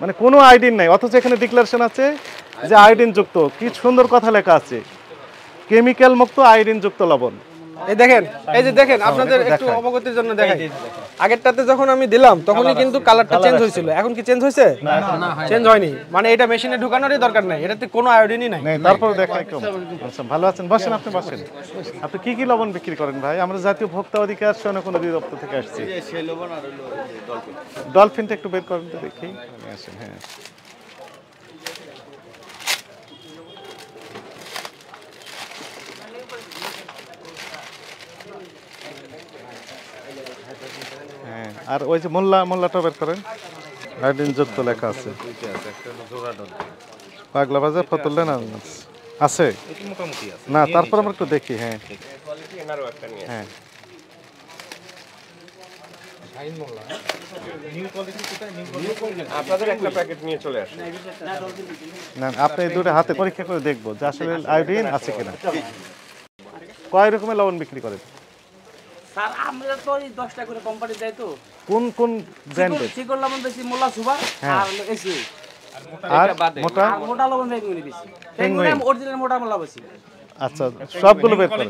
মানে কোনো আয়োডিন নাই, অথচ এখানে ডিক্লারেশন আছে যে আয়োডিন যুক্ত। কি সুন্দর কথা লেখা আছে, কেমিক্যাল মুক্ত আয়োডিন যুক্ত লবণ। এই দেখেন, এই যে দেখেন, আপনাদের একটু অবগতির জন্য দেখাই। আগেরটাতে যখন আমি দিলাম তখনই কিন্তু কালারটা চেঞ্জ হয়েছিল, এখন কি চেঞ্জ হয়েছে? চেঞ্জ হয়নি, মানে এটা মেশিনে ঢোকানোরই দরকার নাই, এটাতে কোনো আয়োডিনই নাই। তারপরে দেখাই কম। আচ্ছা, ভালো আছেন, বসেন, আপনি বসেন। আপনি কি কি লবণ বিক্রি করেন ভাই? আমরা জাতীয় ভোক্তা অধিকার সনদ অধিদপ্তর থেকে আসছি। ডলফিনটা একটু বের করেন তো দেখি। আসেন, হ্যাঁ। হ্যাঁ, আর ওই যে মোল্লাটা বের করেন, আয়োডিন যুক্ত লেখা আছে। পাগলা বাজার ফতুল্লা না আছে না, তারপর আমরা একটু দেখি। হ্যাঁ হ্যাঁ, আপনাদের একটা প্যাকেট নিয়ে চলে আসুন। না আপনি দুটো হাতে পরীক্ষা করে দেখবো যে আসলে আয়োডিন আছে কিনা। কয় রকমের লবণ বিক্রি করেন স্যার? আমরা তো 10 টাকা করে কোম্পানি দেয় তো। কোন কোন ব্র্যান্ডের? চিকন লবণ বেশি মোল্লা সুপার আর এসি। আর মোটা মোটা লবণ বেগুনি বেশি, বেগুনি অরিজিনাল মোটা মোল্লা বেশি। আচ্ছা, সবগুলো বের করেন।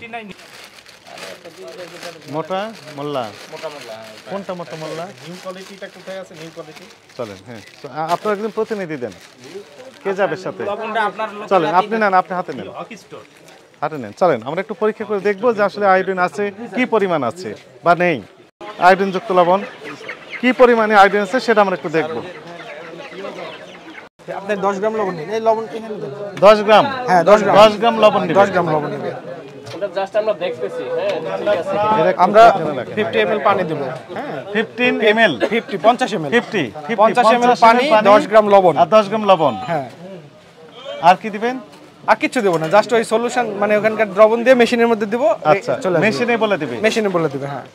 মোটা মোল্লা, কোনটা মোটা মোল্লা? নিউ কোয়ালিটিটা কোথায় আছে? নিউ কোয়ালিটি চলেন, হ্যাঁ। আপনার একজন প্রতিনিধি দেন, কে যাবে সাথে? লবণটা আপনার চলেন, আপনি নেন, আপনি হাতে নেন, হাতে নেন। চলেন, আমরা একটু পরীক্ষা করে দেখবো যে আসলে আয়োডিন আছে, কি পরিমাণ আছে বা নেই। আয়োডিন যুক্ত লবণ কি পরিমাণে আয়োডিন আছে সেটা আমরা একটু দেখবো। আপনি 10 গ্রাম লবণ নিন, এই লবণ এখানে দেন। 10 গ্রাম? হ্যাঁ, 10 গ্রাম। 10 গ্রাম লবণ নিন। 10 গ্রাম লবণ নিন। ওটা জাস্ট আমরা দেখতেছি। হ্যাঁ, ঠিক আছে। আমরা 50 ml পানি দেব। হ্যাঁ, 15 ml, 50 ml, 50 ml পানি, 10 গ্রাম লবণ। আর 10 গ্রাম লবণ। হ্যাঁ, আর কি দিবেন? আর কিছু দেব না, জাস্ট ওই সলিউশন মানে ওখানকার দ্রবণ দিয়ে মেশিনের মধ্যে দেব। আচ্ছা, মেশিনে বলে দিবে? মেশিনে বলে দিবে, হ্যাঁ।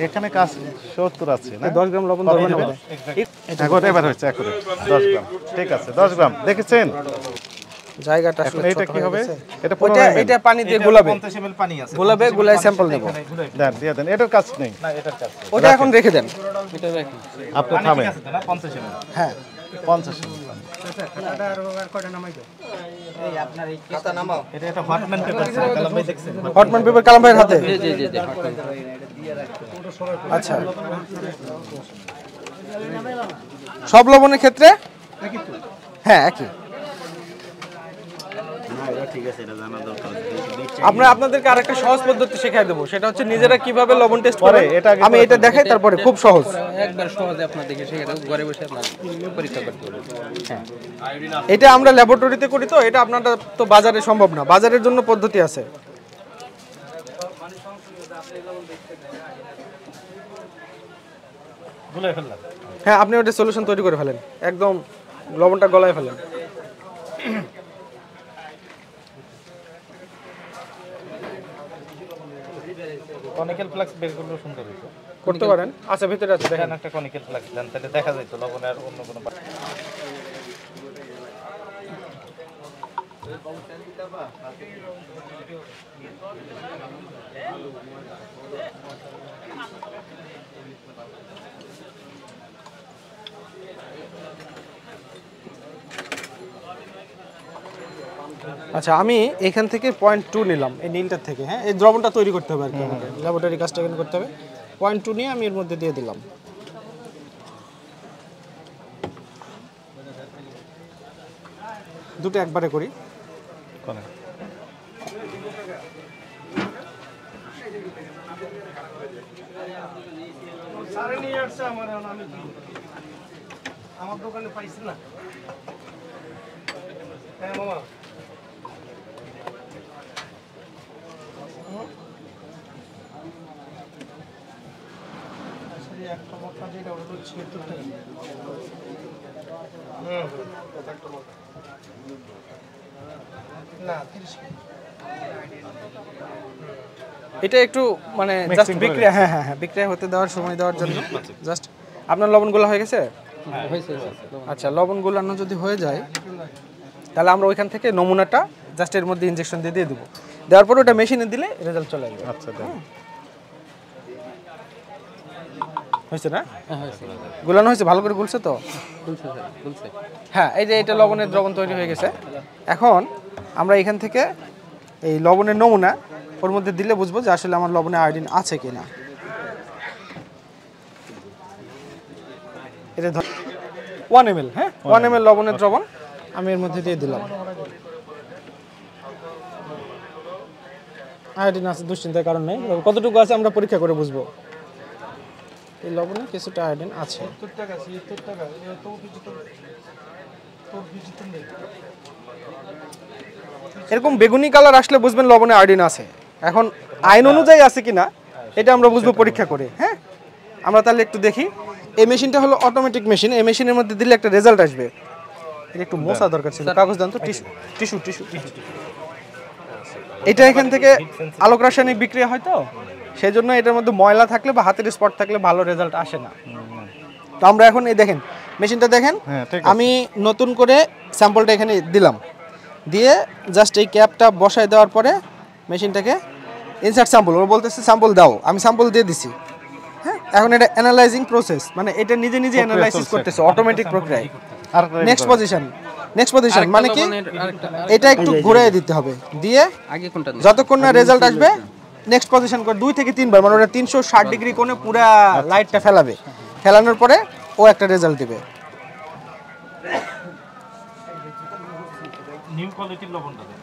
এখানে কাজ 70 আছে না? 10 গ্রাম লবণ ধরবেন না? এখন এবার হচ্ছে এখন 10 গ্রাম। ঠিক আছে, 10 গ্রাম দেখেছেন? জায়গাটা এখন এটা কি হবে? এটা এটা পানি দিয়ে গোলাবে, 50 ml পানি আছে, গোলাবে, গোলায় স্যাম্পল নেব। দেন, দিয়ে দেন। এটার কাজ নেই না এটার কাছে ওটা এখন রেখে দেন। এটা রাখি। আপনি থামেন। আছে না 50 ml। হ্যাঁ, 50 এটা একটা হটম্যান পেপার স্যার, কালাম ভাই দেখছেন? হটম্যান পেপার কালাম ভাইয়ের হাতে। জি জি জি। আচ্ছা, সব লবণের ক্ষেত্রে হ্যাঁ একই। আপনাদেরকে আরেকটা সহজ পদ্ধতি শেখাই দেবো, সেটা হচ্ছে নিজেরা কিভাবে লবণ টেস্ট করে। আমি এটা দেখাই, তারপরে খুব সহজ। একবার সহজে আপনাদেরকে শেখাতে ঘরে বসে আপনারা পরীক্ষা করতে পারবেন। হ্যাঁ, এটা আমরা ল্যাবরেটরিতে করি, তো এটা আপনারা তো বাজারে সম্ভব না, বাজারের জন্য পদ্ধতি আছে। গুলাই ফেললাম। হ্যাঁ, আপনি ওটা সলিউশন তৈরি করে ফেলেন, একদম লবণটা গলায় ফেলেন। কনিক্যাল ফ্লাক্স বের করলে সুন্দর হতো। করতে পারেন, আচ্ছা ভিতরে আছে, দেখেন। দেখেন একটা কনিক্যাল ফ্লাক্স দেন, তাহলে দেখা যায় তো লবণের অন্য কোনো আচ্ছা, আমি এখান থেকে 0.2 নিলাম, এই নীলটার থেকে। হ্যাঁ, এই দ্রবণটা তৈরি করতে হবে আর কি, আমাকে ল্যাবরেটরি কাজটা এখানে করতে হবে। 0.2 নিয়ে আমি এর মধ্যে দিয়ে দিলাম। দুটো একবারে করি। আমার দোকানে পাইছি না। হ্যাঁ মামা, আসলে একটা মক্কা যেটা ওটা হচ্ছে 70 টাকা। না 30 এটা একটু মানে জাস্ট বিক্রিয়া, হ্যাঁ হ্যাঁ হ্যাঁ, বিক্রিয়া হতে দেওয়ার সময় দেওয়ার জন্য জাস্ট। আপনার লবণগুলো হয়ে গেছে? আচ্ছা, লবণ গুলানো যদি হয়ে যায় তাহলে আমরা ওইখান থেকে নমুনাটা জাস্ট এর মধ্যে ইনজেকশন দিয়ে দেবো। দেওয়ার পর ওটা মেশিনে দিলে রেজাল্ট চলে আসবে। আচ্ছা, দেন। হয়েছে না? হ্যাঁ হয়েছে গুলানো হয়েছে, ভালো করে গুলছে তো? গুলছে স্যার গুলছে। হ্যাঁ, এই যে এটা লবণের দ্রবণ তৈরি হয়ে গেছে। এখন আমরা এখান থেকে এই লবণের নমুনা ওর মধ্যে দিলে বুঝবো যে আসলে আমার লবণে আয়োডিন আছে কিনা। এটা 1 ml, হ্যাঁ 1 ml লবণের দ্রবণ আমি এর মধ্যে দিয়ে দিলাম। আয়োডিন আছে, দুশ্চিন্তার কারণ নেই। কতটুকু আছে আমরা পরীক্ষা করে বুঝবো। এই লবণে কিছুটা আয়োডিন আছে। এরকম বেগুনি কালার আসলে বুঝবেন লবণে আয়োডিন আছে। এখন আইন অনুযায়ী আছে কিনা এটা আমরা বুঝবো পরীক্ষা করে। হ্যাঁ, আমরা তাহলে একটু দেখি। এই মেশিনটা হলো অটোমেটিক মেশিন। এই মেশিনের মধ্যে দিলে একটা রেজাল্ট আসবে। এটা একটু মোছা দরকার ছিল, কাগজ দান তো, টিস্যু। এটা এখান থেকে আলোক রাসায়নিক বিক্রিয়া হয় তো, সেই জন্য এটার মধ্যে ময়লা থাকলে বা হাতের স্পট থাকলে ভালো রেজাল্ট আসে না। তো আমরা এখন এই দেখেন মেশিনটা দেখেন, আমি নতুন করে স্যাম্পলটা এখানে দিলাম, দিয়ে জাস্ট এই ক্যাপটা বসায় দেওয়ার পরে মেশিনটাকে ইনসার্ট স্যাম্পল, ও বলতেছে স্যাম্পল দাও, আমি স্যাম্পল দিয়ে দিছি। হ্যাঁ, এখন এটা অ্যানালাইজিং প্রসেস, মানে এটা নিজে নিজে অ্যানালাইসিস করতেছে অটোমেটিক প্রক্রিয়ায়। নেক্সট পজিশন মানে কি, এটা একটু ঘুরিয়ে দিতে হবে, দিয়ে আগে কোনটা যতক্ষণ না রেজাল্ট আসবে নেক্সট পজিশন করে 2 থেকে 3 বার, মানে ওটা 360 ডিগ্রি কোণে পুরা লাইটটা ফেলাবে। ফেলানোর পরে ও একটা রেজাল্ট দিবে। নিউ কোয়ালিটির লবণটা দেন।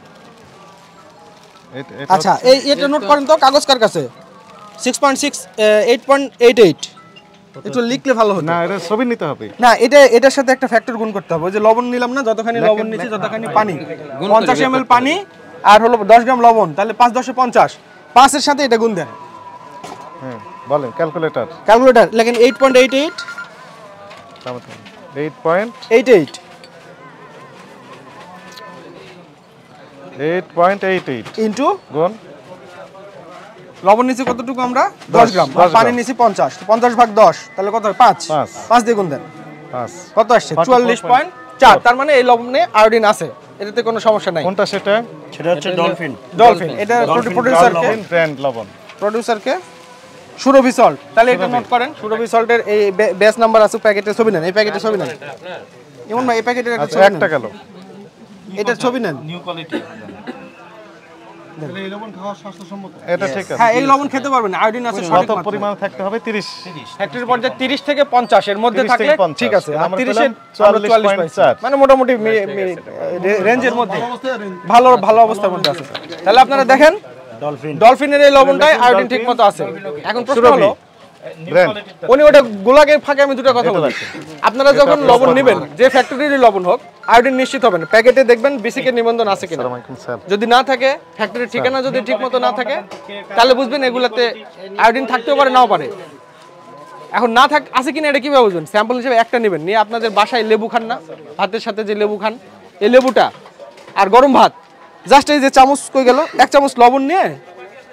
আচ্ছা, এই এটা নোট করেন তো, কাগজ কার কাছে? 6.6 8.88 একটু লিখলে ভালো হতো। না, এটা ছবি নিতে হবে। না, এটার সাথে একটা ফ্যাক্টর গুণ করতে হবে। ওই যে লবণ নিলাম না, যতখানি লবণ নিচ্ছি ততখানি পানি, 50 ml পানি আর হলো 10 গ্রাম লবণ, তাহলে 5 10 50, 5 এর সাথে এটা গুণ দেন। হ্যাঁ বলেন, ক্যালকুলেটর লেখেন 8.88 8.88 ইনটু গুণ লবণ নিচে কতটুকু আমরা 10 গ্রাম, আর পানি নিচে 50, 50 ভাগ 10 তাহলে কত হয়? 5 দিয়ে গুণ দেন। 5 কত আসছে? 44.4। তার মানে এই লবণে আয়োডিন আছে, এটাতে কোনো সমস্যা নাই। কোনটা সেটা? সেটা হচ্ছে ডলফিন। এটা প্রোডিউসারকে ব্র্যান্ড লবণ, সুরভি সল্ট। তাহলে এটা নোট করেন, সুরভি সল্টের এই ব্যাচ নাম্বার আছে, প্যাকেটের ছবি নেন, এই প্যাকেটের ছবি নেন। এমন ভাই এই প্যাকেটের একটা ছবি নেন। একটা গেল, এটার ছবি নেন। New quality. এটা ঠিক আছে। হ্যাঁ, এই লবণ খেতে পারবেন, আয়োডিন আছে সঠিক কত মাত্রায়। পরিমাণ থাকতে হবে? 30 ফ্যাক্টরি পর্যায়ে 30 থেকে 50 এর মধ্যে 30 থাকলে থেকে 50 ঠিক আছে, আর আমরা 30 পেলাম এর 44.4, মানে মোটামুটি রেঞ্জের মধ্যে ভালো অবস্থার মধ্যে আছে। তাহলে আপনারা দেখেন ডলফিনের এই লবণটাই আয়োডিন ঠিক মতো আছে। এখন প্রশ্ন হলো, ব্র্যান্ড উনি ওটা গোলাগের ফাঁকে আমি দুটো কথা বলি। আপনারা যখন লবণ নেবেন, যে ফ্যাক্টরির লবণ হোক, আয়োডিন নিশ্চিত হবেন। প্যাকেটে দেখবেন বিসিকে নিবন্ধন আছে কিনা, যদি না থাকে, ফ্যাক্টরির ঠিকানা যদি ঠিক মতো না থাকে, তাহলে বুঝবেন এগুলাতে আয়োডিন থাকতেও পারে, নাও পারে। এখন না আছে কিনা এটা কিভাবে বুঝবেন? স্যাম্পল হিসেবে একটা নেবেন, নিয়ে আপনাদের বাসায় লেবু খান না, ভাতের সাথে যে লেবু খান, এই লেবুটা আর গরম ভাত, জাস্ট এই যে চামচ কই গেল, 1 চামচ লবণ নিয়ে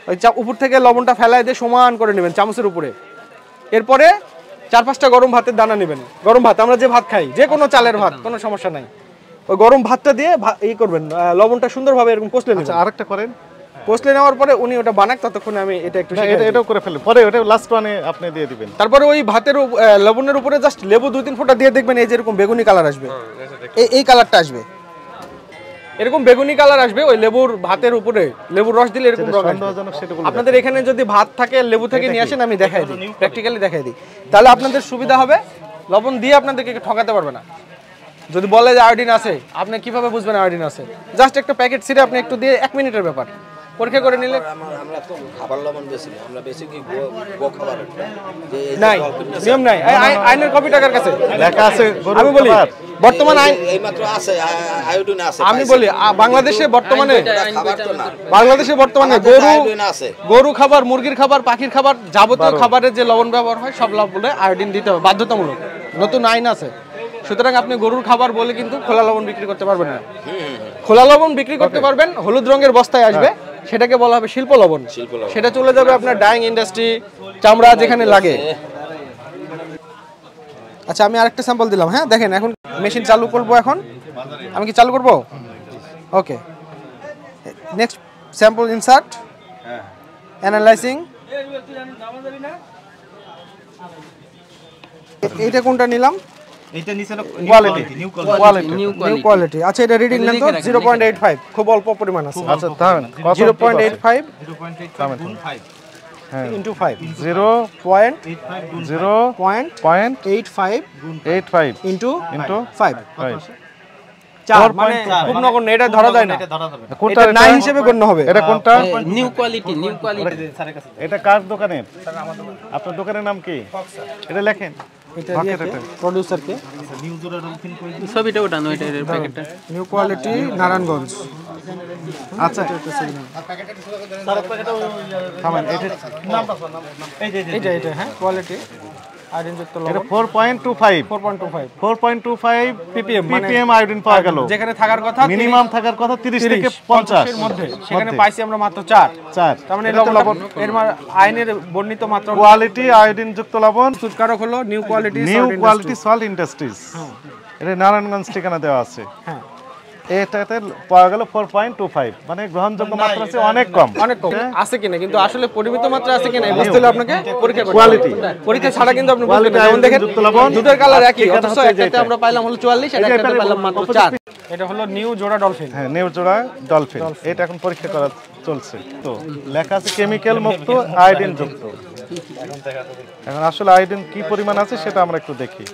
ওই উপর থেকে লবণটা ফেলায় দিয়ে সমান করে নেবেন চামচের উপরে। এরপরে 4-5টা গরম ভাতের দানা নেবেন। গরম ভাত, আমরা যে ভাত খাই, যে কোনো চালের ভাত, কোনো সমস্যা নাই, ওই গরম ভাতটা দিয়ে ই করবেন, লবণটা সুন্দরভাবে এরকম কষলে নেবেন। আরেকটা করেন, কষলে নেওয়ার পরে উনি ওটা বানাক, ততক্ষণে আমি এটা একটু এটাও করে ফেলেন, পরে ওটা লাস্ট ওয়ানে আপনি দিয়ে দিবেন। তারপরে ওই ভাতের লবণের উপরে জাস্ট লেবু 2-3 ফোঁটা দিয়ে দেখবেন, এই যে এরকম বেগুনি কালার আসবে, এই কালারটা আসবে, এরকম বেগুনি কালার আসবে। ওই লেবুর ভাতের উপরে লেবুর রস দিলে এরকম রং আসবে। আপনাদের এখানে যদি ভাত থাকে, লেবু থেকে নিয়ে আসেন, আমি দেখাই দিই, প্র্যাকটিক্যালি দেখাই দিই, তাহলে আপনাদের সুবিধা হবে। লবণ দিয়ে আপনাদেরকে ঠকাতে পারবে না। যদি বলে যে আয়োডিন আছে, আপনি কিভাবে বুঝবেন আয়োডিন আছে? জাস্ট একটা প্যাকেট ছিঁড়ে আপনি একটু দিয়ে 1 মিনিটের ব্যাপার, পরীক্ষা করে নিলে। আমরা তো খাবার লবণ বেশি না, আমরা বেশি কি গো খাবার নাই, নিয়ম নাই, আইনের কপি টাকার কাছে লেখা আছে। আমি বলি বর্তমান আইন এইমাত্র আছে আয়োডিন আছে। আমি বলি বাংলাদেশে বর্তমানে খাবার তো না, গরু খাবার, মুরগির খাবার, পাখির খাবার, যাবতীয় খাবারের যে লবণ ব্যবহার হয় সব লবণে আয়োডিন দিতে হবে, বাধ্যতামূলক, নতুন আইন আছে। সুতরাং আপনি গরুর খাবার বলে কিন্তু খোলা লবণ বিক্রি করতে পারবেন না। খোলা লবণ বিক্রি করতে পারবেন, হলুদ রঙের বস্তায় আসবে, সেটাকে বলা হবে শিল্প লবণ। সেটা চলে যাবে আপনার ডাইং ইন্ডাস্ট্রি, চামড়া যেখানে লাগে। আচ্ছা, আমি আরেকটা স্যাম্পল দিলাম। হ্যাঁ, দেখেন এখন মেশিন চালু করব। এখন আমি কি চালু করব? ওকে, নেক্সট স্যাম্পল ইনসার্ট, অ্যানালাইজিং। এইটা কোনটা নিলাম? এইটা নিচে quality new quality new quality. আচ্ছা, এটা রিডিং নেন তো 0.85, খুব অল্প পরিমাণ আছে। আচ্ছা থামেন, কত 0.85 0.85 হ্যাঁ ইনটু 5 0.85 0.85 ইনটু ইনটু 5 5 4, মানে খুব নগণ্য, এটা ধরা যায় না, এটা ধরা যাবে না। কোনটা এটা 9 হিসেবে গণ্য হবে। এটা কোনটা? নিউ কোয়ালিটি স্যারের কাছে এটা কার দোকানের? আপনার দোকানের নাম কি? এটা লেখেন। এটা দিয়ে প্রোডিউসারকে নিউ জোড়া ডলফিন কই ছবিটা ওঠানো, এটা এর প্যাকেটটা। New quality Narayanganj. আচ্ছা থামেন, এটা এটা হ্যাঁ, কোয়ালিটি আয়োডিন যুক্ত এটা লবণ 4.25 4.25 ppm মানে ppm আয়োডিন পাওয়া গেল। যেখানে থাকার কথা মিনিমাম থাকার কথা 30 থেকে 50 এর মধ্যে, সেখানে পাইছি আমরা মাত্র 4। 4 তার মানে লবণ এর আইনের বর্ণিত মাত্রা কোয়ালিটি আয়োডিন যুক্ত লবণ। সুৎকারক হলো নিউ কোয়ালিটি সল্ট ইন্ডাস্ট্রিজ। এটা নারায়ণগঞ্জ ঠিকানা দেওয়া আছে। হ্যাঁ, এটাতে পাওয়া গেল 4.25, মানে গ্রহণযোগ্য মাত্রা আছে অনেক কম। অনেক কম আছে কিনা, কিন্তু আসলে পরিমিত মাত্রা আছে কিনা বুঝতে হলে আপনাকে পরীক্ষা করতে হবে। কোয়ালিটি পরীক্ষা ছাড়া কিন্তু আপনি বুঝবেন কোয়ালিটি না। যেমন দেখেন যুক্ত লবণ, দুধের কালার একই, ঠিকানা অথচ হচ্ছে একটাতে যেটা। আমরা পাইলাম হলো 44, আর একটাতে পাইলাম মাত্র 4। এটা হলো নিউ জোড়া ডলফিন। হ্যাঁ, নিউ জোড়া ডলফিন। এটা এখন পরীক্ষা করা চলছে। তো লেখা আছে কেমিক্যাল মুক্ত আয়োডিন যুক্ত। এখন আসলে আয়োডিন কি পরিমাণ আছে সেটা আমরা একটু দেখি।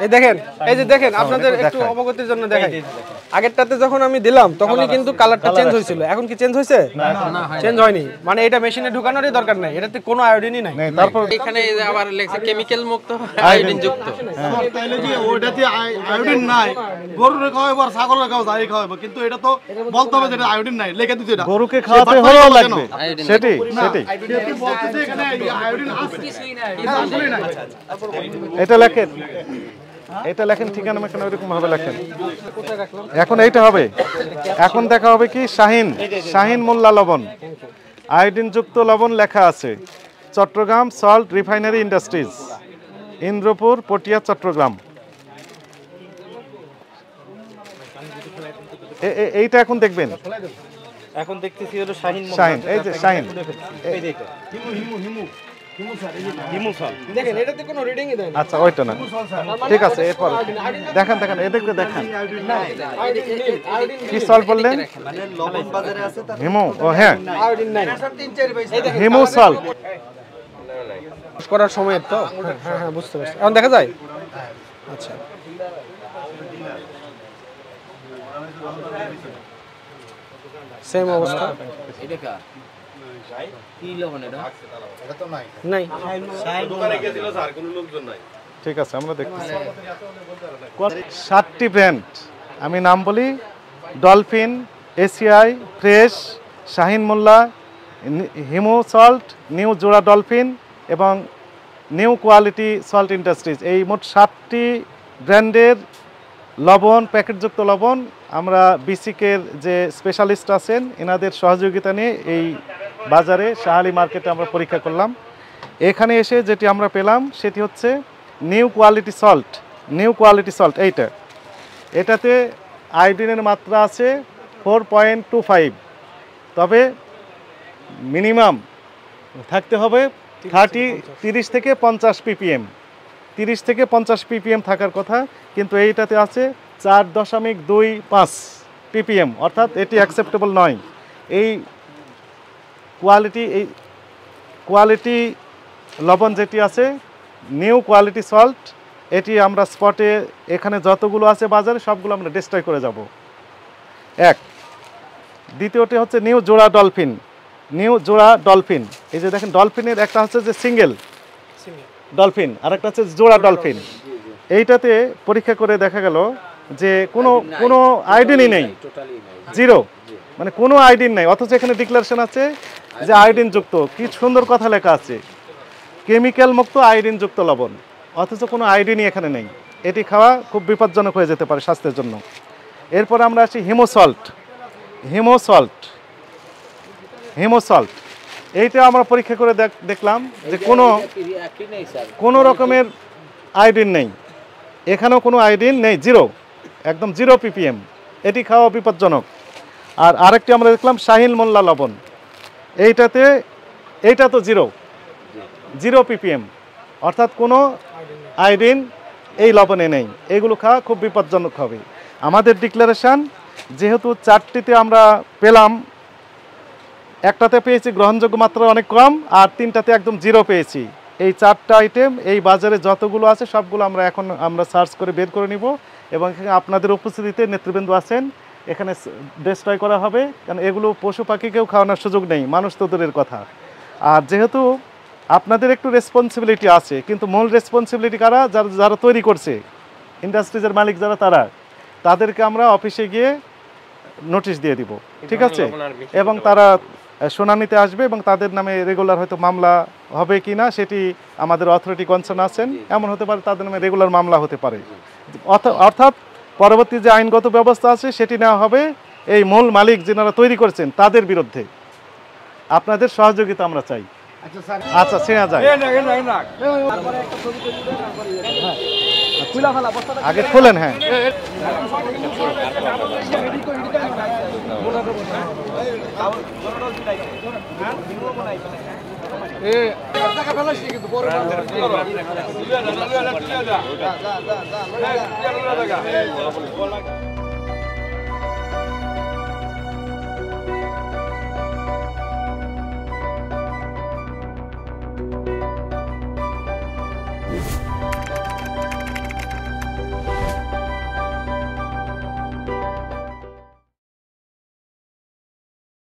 এই দেখেন, এই যে দেখেন, আপনাদের একটু অবগতির জন্য দেখাই। আগেরটাতে যখন আমি দিলাম তখনই কিন্তু কালারটা চেঞ্জ হয়েছিল। এখন কি চেঞ্জ হয়েছে? না, চেঞ্জ হয়নি। মানে এটা মেশিনে ঢোকানোরই দরকার নাই, এটাতে কোনো আয়োডিনই নাই। তারপর এখানে আবার লেখছে কেমিক্যাল মুক্ত আয়োডিন যুক্ত। তাইলে যে ওইটাতে আয়োডিন নাই, গরুর খাওয়াবো আর ছাগলের খাওয়া যাই খাওয়াবো, কিন্তু এটা তো বলতে হবে যে এটা আয়োডিন নাই, লেখা দিতে এটা গরুকে খাওয়াতে হলেও লাগবে। সেটাই বলতেছে এখানে আয়োডিন আছে। এটা লেখেন, এটা লেখেন, ঠিকানা মেখানে ওইরকম ভাবে লেখেন। এখন এইটা হবে, এখন দেখা হবে কি শাহিন মোল্লা লবণ আয়োডিন যুক্ত লবণ লেখা আছে। Chittagong salt refinery industries, Indrapur, Patiya, Chittagong. এইটা এখন দেখবেন। এখন দেখতেছি হলো শাহিন, এই যে শাহিন, এই যে এটা হিমুসাল। দেখেন, এটাতে কোনো রিডিংই দেয় না। আচ্ছা ওইটা না, ঠিক আছে। এরপর দেখেন এদেরকে দেখেন কি সল্ট বললেন? হিমু, ও হ্যাঁ, আয়োডিন নাই। হিমু সল্ট। করার সময় তো হ্যাঁ বুঝতে পারছি। এখন দেখা যায়। আচ্ছা, সেম অবস্থা। এটা কা কি লবণ এটা? নাই, ঠিক আছে, আমরা দেখতেছি 7টি ব্র্যান্ড। আমি নাম বলি: ডলফিন, এসিআই, ফ্রেশ, শাহিন মোল্লা, হিমু সল্ট, নিউ জোড়া ডলফিন এবং নিউ কোয়ালিটি সল্ট ইন্ডাস্ট্রিজ। এই মোট 7টি ব্র্যান্ডের লবণ, প্যাকেটযুক্ত লবণ আমরা বিসিকের যে স্পেশালিস্ট আছেন এনাদের সহযোগিতা নিয়ে এই বাজারে শাহালি মার্কেটে আমরা পরীক্ষা করলাম। এখানে এসে যেটি আমরা পেলাম সেটি হচ্ছে নিউ কোয়ালিটি সল্ট। এটাতে আয়োডিনের মাত্রা আছে 4.25, তবে মিনিমাম থাকতে হবে 30 থেকে 50 ppm। 30 থেকে 50 ppm থাকার কথা, কিন্তু এইটাতে আছে 4.25 ppm, অর্থাৎ এটি অ্যাকসেপ্টেবল নয়। এই কোয়ালিটি লবণ যেটি আছে নিউ কোয়ালিটি সল্ট, এটি আমরা স্পটে এখানে যতগুলো আছে বাজারে সবগুলো আমরা ডিস্ট্রয় করে যাব। এক। দ্বিতীয়টি হচ্ছে নিউ জোড়া ডলফিন। এই যে দেখেন, ডলফিনের একটা হচ্ছে যে সিঙ্গেল ডলফিন, আর একটা হচ্ছে জোড়া ডলফিন। এইটাতে পরীক্ষা করে দেখা গেল যে কোনো আয়োডিনই নেই, জিরো, মানে কোনো আয়োডিন নেই, অথচ এখানে ডিক্লারেশন আছে যে আয়োডিন যুক্ত। কি সুন্দর কথা লেখা আছে, কেমিক্যাল মুক্ত আয়োডিন যুক্ত লবণ, অথচ কোনো আয়োডিনই এখানে নেই। এটি খাওয়া খুব বিপজ্জনক হয়ে যেতে পারে স্বাস্থ্যের জন্য। এরপর আমরা আসি হিমো সল্ট। এইটা আমরা পরীক্ষা করে দেখলাম যে কোনো রকমের আয়োডিন নেই, এখানেও কোনো আয়োডিন নেই, জিরো, একদম 0 ppm। এটি খাওয়া বিপজ্জনক। আর আরেকটি আমরা দেখলাম শাহিন মোল্লা লবণ, এইটা তো 0 ppm, অর্থাৎ কোনো আয়োডিন এই লবণে নেই, এগুলো খাওয়া খুব বিপজ্জনক হবে। আমাদের ডিক্লারেশন যেহেতু 4টিতে আমরা পেলাম, একটাতে পেয়েছি গ্রহণযোগ্য মাত্রা অনেক কম, আর 3টাতে একদম 0 পেয়েছি। এই 4টা আইটেম এই বাজারে যতগুলো আছে সবগুলো আমরা সার্চ করে বের করে নিব, এবং এখানে আপনাদের উপস্থিতিতে নেতৃবৃন্দ আছেন, এখানে ডিস্ট্রয় করা হবে, কারণ এগুলো পশু পাখিকেও খাওয়ানোর সুযোগ নেই, মানুষ তো দূরের কথা। আর যেহেতু আপনাদের একটু রেসপন্সিবিলিটি আছে, কিন্তু মূল রেসপন্সিবিলিটি কারা? যারা তৈরি করছে, ইন্ডাস্ট্রিজের মালিক যারা, তাদেরকে আমরা অফিসে গিয়ে নোটিশ দিয়ে দিব, ঠিক আছে? এবং তারা শুনানিতে আসবে এবং তাদের নামে রেগুলার হয়তো মামলা হবে কি না সেটি আমাদের অথরিটি কনসার্ন আছেন, এমন হতে পারে তাদের নামে রেগুলার মামলা হতে পারে। অর্থাৎ পরবর্তী যে আইনগত ব্যবস্থা আছে সেটি নেওয়া হবে এই মূল মালিক যারা তৈরি করছেন তাদের বিরুদ্ধে। আপনাদের সহযোগিতা আমরা চাই। আচ্ছা, ছেড়া যায়, আগে খোলেন। হ্যাঁ, কিন্তু